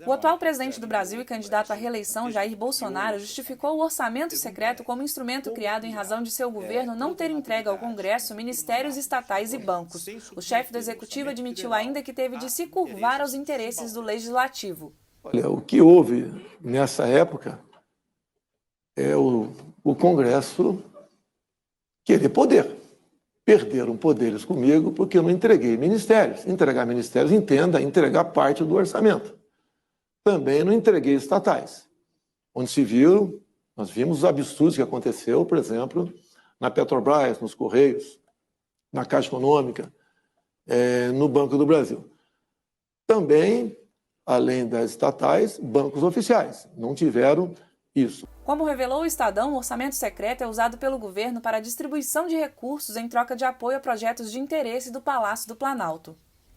O atual presidente do Brasil e candidato à reeleição, Jair Bolsonaro, justificou o orçamento secreto como instrumento criado em razão de seu governo não ter entregue ao Congresso ministérios estatais e bancos. O chefe do Executivo admitiu ainda que teve de se curvar aos interesses do Legislativo. Olha, o que houve nessa época é o Congresso querer poder. Perderam poderes comigo porque eu não entreguei ministérios. Entregar ministérios, entenda, entregar parte do orçamento. Também não entreguei estatais. Onde se viu, nós vimos os absurdos que aconteceu, por exemplo, na Petrobras, nos Correios, na Caixa Econômica, no Banco do Brasil. Também, além das estatais, bancos oficiais. Não tiveram isso. Como revelou o Estadão, o orçamento secreto é usado pelo governo para a distribuição de recursos em troca de apoio a projetos de interesse do Palácio do Planalto.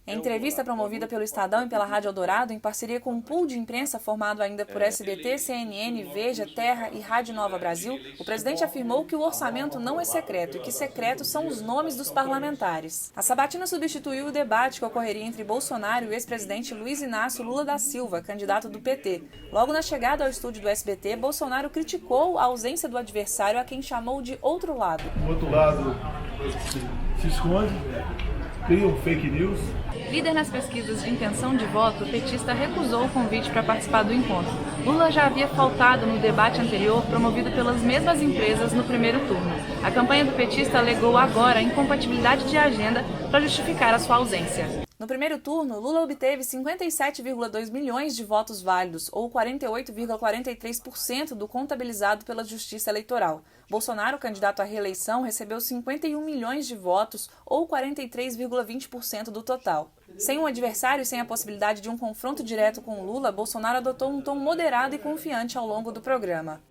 Em entrevista promovida pelo Estadão e pela Rádio Eldorado, em parceria com um pool de imprensa formado ainda por SBT, CNN, Veja, Terra e Rádio Nova Brasil, o presidente afirmou que o orçamento não é secreto e que secretos são os nomes dos parlamentares. A sabatina substituiu o debate que ocorreria entre Bolsonaro e o ex-presidente Luiz Inácio Lula da Silva, candidato do PT. Logo na chegada ao estúdio do SBT, Bolsonaro criticou a ausência do adversário a quem chamou de outro lado. O outro lado se esconde, criam fake news. Líder nas pesquisas de intenção de voto, o petista recusou o convite para participar do encontro. Lula já havia faltado no debate anterior promovido pelas mesmas empresas no primeiro turno. A campanha do petista alegou agora a incompatibilidade de agenda para justificar a sua ausência. No primeiro turno, Lula obteve 57,2 milhões de votos válidos, ou 48,43% do contabilizado pela Justiça Eleitoral. Bolsonaro, candidato à reeleição, recebeu 51 milhões de votos, ou 43,20% do total. Sem um adversário e sem a possibilidade de um confronto direto com Lula, Bolsonaro adotou um tom moderado e confiante ao longo do programa.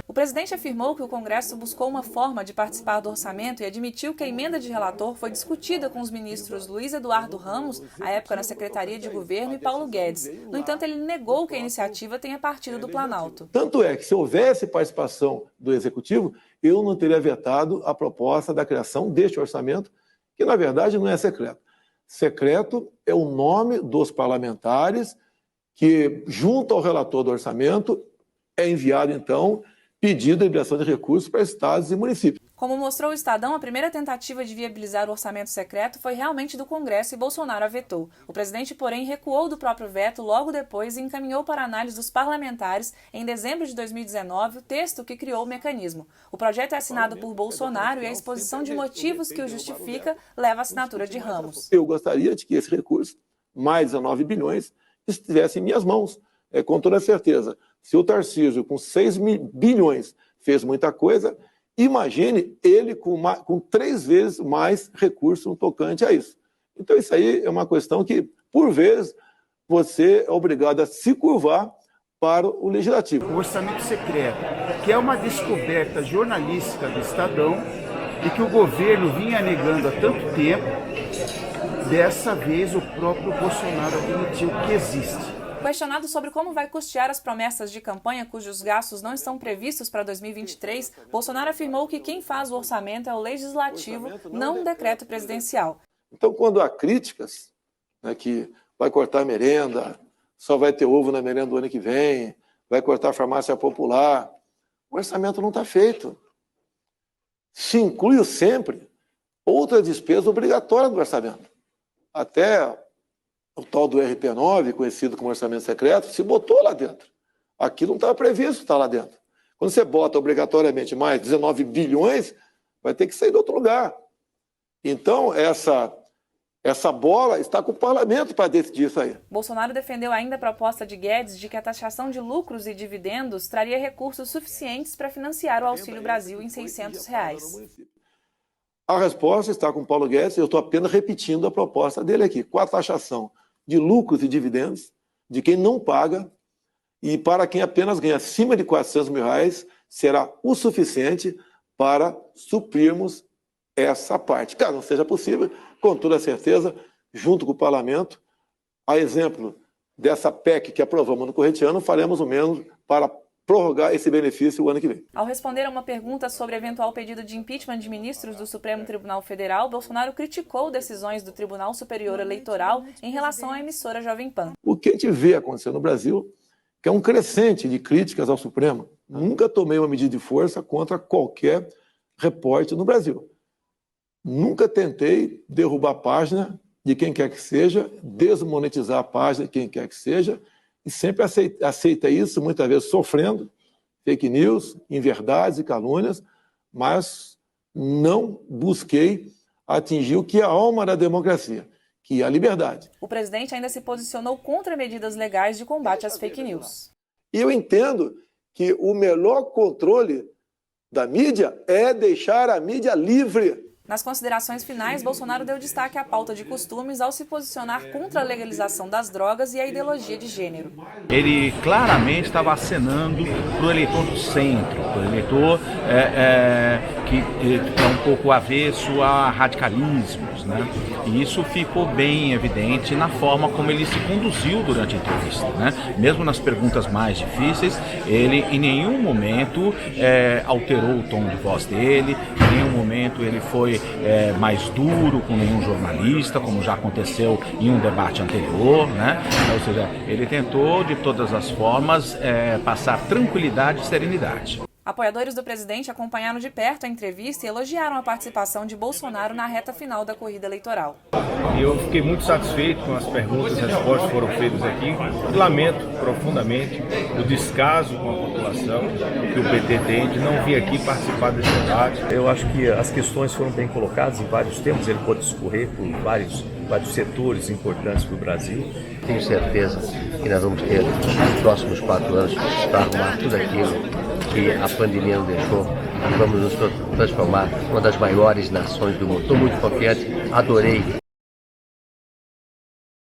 O presidente afirmou que o Congresso buscou uma forma de participar do orçamento e admitiu que a emenda de relator foi discutida com os ministros Luiz Eduardo Ramos, à época na Secretaria de Governo, e Paulo Guedes. No entanto, ele negou que a iniciativa tenha partido do Planalto. Tanto é que, se houvesse participação do Executivo, eu não teria vetado a proposta da criação deste orçamento, que, na verdade, não é secreto. Secreto é o nome dos parlamentares que, junto ao relator do orçamento, é enviado, então, pedido de liberação de recursos para estados e municípios. Como mostrou o Estadão, a primeira tentativa de viabilizar o orçamento secreto foi realmente do Congresso e Bolsonaro a vetou. O presidente, porém, recuou do próprio veto logo depois e encaminhou para análise dos parlamentares, em dezembro de 2019, o texto que criou o mecanismo. O projeto é assinado por Bolsonaro e a exposição de motivos que o justifica leva a assinatura de Ramos. Eu gostaria de que esse recurso, mais 19 bilhões, estivesse em minhas mãos, com toda certeza. Se o Tarcísio, com 6 bilhões, fez muita coisa, imagine ele com 3 vezes mais recursos no tocante a isso. Então, isso aí é uma questão que, por vezes, você é obrigado a se curvar para o Legislativo. O orçamento secreto, que é uma descoberta jornalística do Estadão e que o governo vinha negando há tanto tempo, dessa vez o próprio Bolsonaro admitiu que existe. Questionado sobre como vai custear as promessas de campanha cujos gastos não estão previstos para 2023, Bolsonaro afirmou que quem faz o orçamento é o Legislativo, não um decreto presidencial. Então, quando há críticas, que vai cortar merenda, só vai ter ovo na merenda do ano que vem, vai cortar a farmácia popular, o orçamento não está feito. Se inclui sempre outra despesa obrigatória do orçamento. Até o tal do RP9, conhecido como orçamento secreto, se botou lá dentro. Aquilo não estava previsto estar lá dentro. Quando você bota obrigatoriamente mais 19 bilhões, vai ter que sair de outro lugar. Então, essa bola está com o parlamento para decidir isso aí. Bolsonaro defendeu ainda a proposta de Guedes de que a taxação de lucros e dividendos traria recursos suficientes para financiar o Auxílio Brasil em R$ 600. A resposta está com o Paulo Guedes, eu estou apenas repetindo a proposta dele aqui, com a taxação de lucros e dividendos, de quem não paga, e para quem apenas ganha acima de R$400 mil, será o suficiente para suprirmos essa parte. Caso não seja possível, com toda certeza, junto com o parlamento, a exemplo dessa PEC que aprovamos no corrente ano, faremos o mesmo para prorrogar esse benefício o ano que vem. Ao responder a uma pergunta sobre eventual pedido de impeachment de ministros do Supremo Tribunal Federal, Bolsonaro criticou decisões do Tribunal Superior Eleitoral em relação à emissora Jovem Pan. O que a gente vê acontecer no Brasil que é um crescente de críticas ao Supremo. Nunca tomei uma medida de força contra qualquer repórter no Brasil. Nunca tentei derrubar a página de quem quer que seja, desmonetizar a página de quem quer que seja, e sempre aceita isso, muitas vezes sofrendo fake news, inverdades e calúnias, mas não busquei atingir o que é a alma da democracia, que é a liberdade. O presidente ainda se posicionou contra medidas legais de combate às fake news. E eu entendo que o melhor controle da mídia é deixar a mídia livre. Nas considerações finais, Bolsonaro deu destaque à pauta de costumes ao se posicionar contra a legalização das drogas e a ideologia de gênero. Ele claramente estava acenando para o eleitor do centro, para o eleitor que é um pouco avesso a radicalismos, né? E isso ficou bem evidente na forma como ele se conduziu durante a entrevista, né? Mesmo nas perguntas mais difíceis, ele em nenhum momento alterou o tom de voz dele, em nenhum momento ele foi mais duro com nenhum jornalista, como já aconteceu em um debate anterior, né? Ou seja, ele tentou de todas as formas passar tranquilidade e serenidade. Apoiadores do presidente acompanharam de perto a entrevista e elogiaram a participação de Bolsonaro na reta final da corrida eleitoral. Eu fiquei muito satisfeito com as perguntas e respostas que foram feitas aqui. Lamento profundamente o descaso com a população que o PT tem de não vir aqui participar desse debate. Eu acho que as questões foram bem colocadas em vários temas, ele pode discorrer por vários setores importantes para o Brasil. Tenho certeza que nós vamos ter nos próximos 4 anos para arrumar tudo aquilo que a pandemia não deixou e vamos nos transformar em uma das maiores nações do mundo. Estou muito confiante, adorei